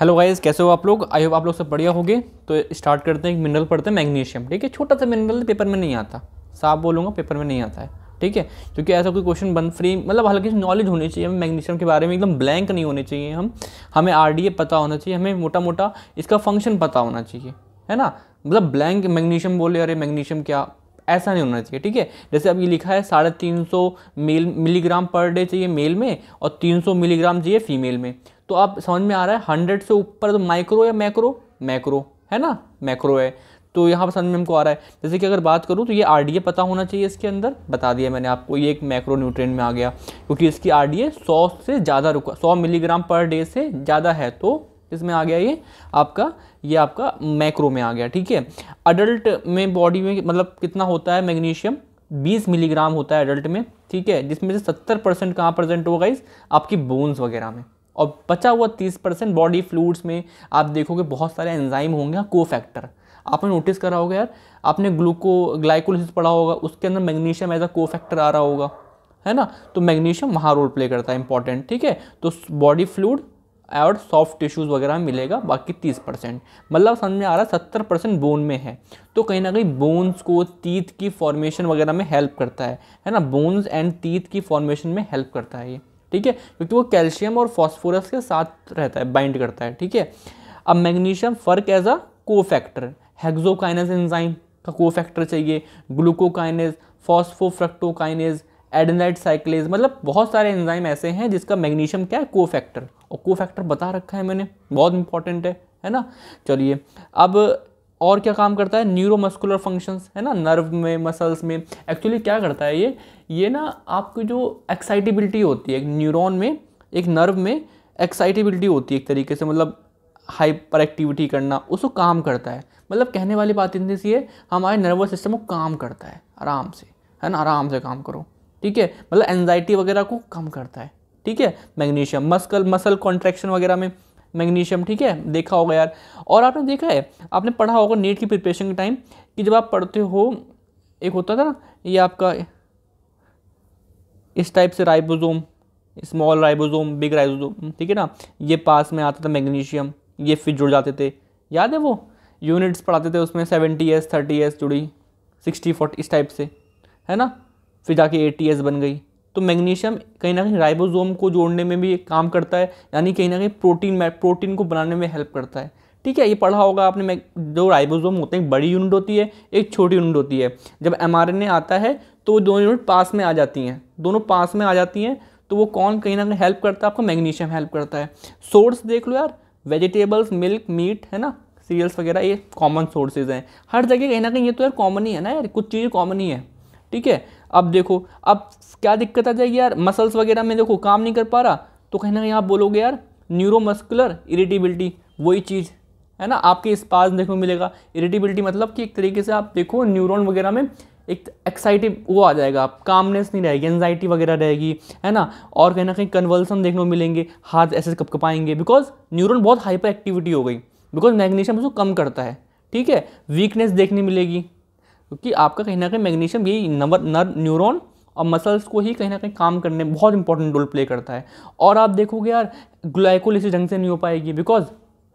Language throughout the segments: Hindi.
हेलो गाइस, कैसे हो आप लोग। आई होप आप लोग सब बढ़िया होंगे। तो स्टार्ट करते हैं। एक मिनरल पढ़ते हैं, मैग्नीशियम। ठीक है, छोटा सा मिनरल, पेपर में नहीं आता, साफ बोलूँगा पेपर में नहीं आता है। ठीक है, क्योंकि ऐसा कोई क्वेश्चन बन फ्री, मतलब हल्की सी नॉलेज होनी चाहिए हमें मैग्नीशियम के बारे में, एकदम ब्लैंक नहीं होने चाहिए हमें आरडीए पता होना चाहिए, हमें मोटा मोटा इसका फंक्शन पता होना चाहिए, है ना। मतलब ब्लैंक मैग्नीशियम बोले अरे मैग्नीशियम क्या, ऐसा नहीं होना चाहिए। ठीक है, जैसे अब ये लिखा है 350 मिलीग्राम पर डे चाहिए मेल में और 300 मिलीग्राम चाहिए फीमेल में, तो आप समझ में आ रहा है 100 से ऊपर तो माइक्रो या मैक्रो, मैक्रो है ना, मैक्रो है। तो यहाँ पर समझ में हमको आ रहा है। जैसे कि अगर बात करूँ तो ये आरडीए पता होना चाहिए, इसके अंदर बता दिया मैंने आपको, ये एक मैक्रो न्यूट्रिएंट में आ गया, क्योंकि इसकी आरडीए 100 से ज़्यादा 100 मिलीग्राम पर डे से ज़्यादा है, तो इसमें आ गया ये आपका मैक्रो में आ गया। ठीक है, अडल्ट में बॉडी में मतलब कितना होता है मैग्नीशियम, 20 मिलीग्राम होता है अडल्ट में। ठीक है, जिसमें से 70% कहाँ प्रेजेंट होगा इस आपकी बोन्स वगैरह में, और बचा हुआ 30% बॉडी फ्लूइड्स में आप देखोगे बहुत सारे एंजाइम होंगे, कोफैक्टर। आपने नोटिस करा होगा यार, आपने ग्लाइकोलिसिस पढ़ा होगा, उसके अंदर मैग्नीशियम एज अ कोफैक्टर आ रहा होगा, है ना। तो मैग्नीशियम वहाँ रोल प्ले करता है इंपॉर्टेंट। ठीक है, तो बॉडी फ्लूइड और सॉफ्ट टिश्यूज़ वगैरह में मिलेगा, बाकी 30%, मतलब समझ में आ रहा है 70% बोन में है। तो कहीं ना कहीं बोन्स को टीथ की फॉर्मेशन वगैरह में हेल्प करता है ना, बोन्स एंड टीथ की फॉर्मेशन में हेल्प करता है ये। ठीक है, क्योंकि वो कैल्शियम और फॉस्फोरस के साथ रहता है, बाइंड करता है। ठीक है, अब मैग्नीशियम फर्क as a cofactor, hexokinase enzyme का कोफैक्टर चाहिए, ग्लूकोकाइनेज, फॉस्फोफ्रक्टोकाइनेज, एडेनाइड साइक्लेज, मतलब बहुत सारे एंजाइम ऐसे हैं जिसका मैग्नीशियम क्या है, कोफैक्टर। और कोफैक्टर बता रखा है मैंने, बहुत इंपॉर्टेंट है ना। चलिए, अब और क्या काम करता है, न्यूरोमस्कुलर फंक्शंस, है ना, नर्व में, मसल्स में। एक्चुअली क्या करता है ये ना आपकी जो एक्साइटेबिलिटी होती है एक न्यूरॉन में, एक नर्व में एक्साइटेबिलिटी होती है एक तरीके से, मतलब हाइपर एक्टिविटी करना, उसको काम करता है। मतलब कहने वाली बात इतनी सी है, हमारे नर्वस सिस्टम को काम करता है आराम से, है ना, आराम से काम करो। ठीक है, मतलब एंजाइटी वगैरह को कम करता है। ठीक है, मैग्नीशियम मसल कॉन्ट्रैक्शन वगैरह में मैग्नीशियम, ठीक है, देखा होगा यार। और आपने देखा है, आपने पढ़ा होगा नीट की प्रिपरेशन के टाइम कि जब आप पढ़ते हो, एक होता था ना ये आपका इस टाइप से ribosome, small ribosome, big ribosome, ठीक है ना, ये पास में आता था मैग्नीशियम, ये फिर जुड़ जाते थे, याद है वो यूनिट्स पढ़ाते थे उसमें, 70s 30s जुड़ी, 60-40 इस टाइप से, है ना, फिर जाके 80s बन गई। तो मैग्नीशियम कहीं ना कहीं राइबोसोम को जोड़ने में भी एक काम करता है, यानी कहीं ना कहीं प्रोटीन को बनाने में हेल्प करता है। ठीक है, ये पढ़ा होगा आपने, जो राइबोसोम होते हैं एक बड़ी यूनिट होती है, एक छोटी यूनिट होती है। जब mRNA आता है तो वो दोनों यूनिट पास में आ जाती हैं, दोनों पास में आ जाती हैं, तो वो कौन कहीं ना कहीं हेल्प करता है आपको, मैग्नीशियम हेल्प करता है। सोर्स देख लो यार, वेजिटेबल्स, मिल्क, मीट, है ना, सीरियल्स वगैरह, ये कॉमन सोर्सेज हैं हर जगह कहीं ना कहीं। ये तो यार कॉमन ही है ना यार, कुछ चीज़ें कॉमन ही है। ठीक है, अब देखो, अब क्या दिक्कत आ जाएगी यार, मसल्स वगैरह में देखो काम नहीं कर पा रहा, तो कहीं ना कहीं आप बोलोगे यार न्यूरोमस्कुलर इरिटेबिलिटी, वही चीज़ है ना, आपके स्पाज़ देखने को मिलेगा। इरिटेबिलिटी मतलब कि एक तरीके से आप देखो न्यूरॉन वगैरह में एक एक्साइटिव वो आ जाएगा, आप कामनेस नहीं रहेगी, एंजाइटी वगैरह रहेगी, है ना। और कहीं ना कहीं कन्वल्सन देखने को मिलेंगे, हाथ ऐसे कपकपाएंगे, बिकॉज न्यूरॉन बहुत हाइपर एक्टिविटी हो गई, बिकॉज मैग्नीशियम उसको कम करता है। ठीक है, वीकनेस देखने मिलेगी, क्योंकि आपका कहीं ना कहीं मैग्नीशियम यही न्यूरॉन और मसल्स को ही कहीं ना कहीं काम करने में बहुत इंपॉर्टेंट रोल प्ले करता है। और आप देखोगे यार ग्लाइकोलिसिस ढंग से नहीं हो पाएगी, बिकॉज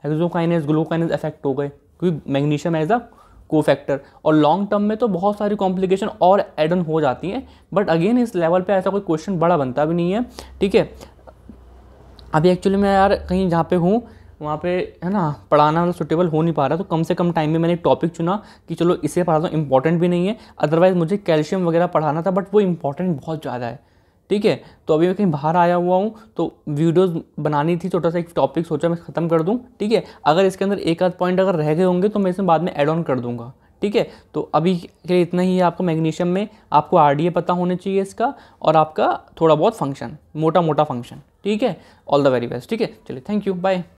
हेक्सोकाइनेज ग्लूकोकाइनेज इफेक्ट हो गए, क्योंकि मैग्नीशियम एज अ कोफैक्टर। और लॉन्ग टर्म में तो बहुत सारी कॉम्प्लिकेशन और एड ऑन हो जाती हैं, बट अगेन इस लेवल पे ऐसा कोई क्वेश्चन बड़ा बनता भी नहीं है। ठीक है, अभी एक्चुअली मैं यार कहीं जहाँ पे हूँ वहाँ पे, है ना, पढ़ाना मतलब सुटेबल हो नहीं पा रहा, तो कम से कम टाइम में मैंने एक टॉपिक चुना कि चलो इसे पढ़ाता हूँ, इंपॉर्टेंट भी नहीं है, अदरवाइज़ मुझे कैल्शियम वगैरह पढ़ाना था, बट वो इंपॉर्टेंट बहुत ज़्यादा है। ठीक है, तो अभी मैं कहीं बाहर आया हुआ हूँ, तो वीडियोस बनानी थी, छोटा सा एक टॉपिक सोचा मैं ख़त्म कर दूँ। ठीक है, अगर इसके अंदर एक आध पॉइंट अगर रह गए होंगे तो मैं इसमें बाद में ऐड ऑन कर दूँगा। ठीक है, तो अभी के इतना ही है आपको मैग्नीशियम में, आपको आरडीए पता होने चाहिए इसका, और आपका थोड़ा बहुत फंक्शन, मोटा मोटा फंक्शन। ठीक है, ऑल द वेरी बेस्ट। ठीक है, चलिए, थैंक यू, बाय।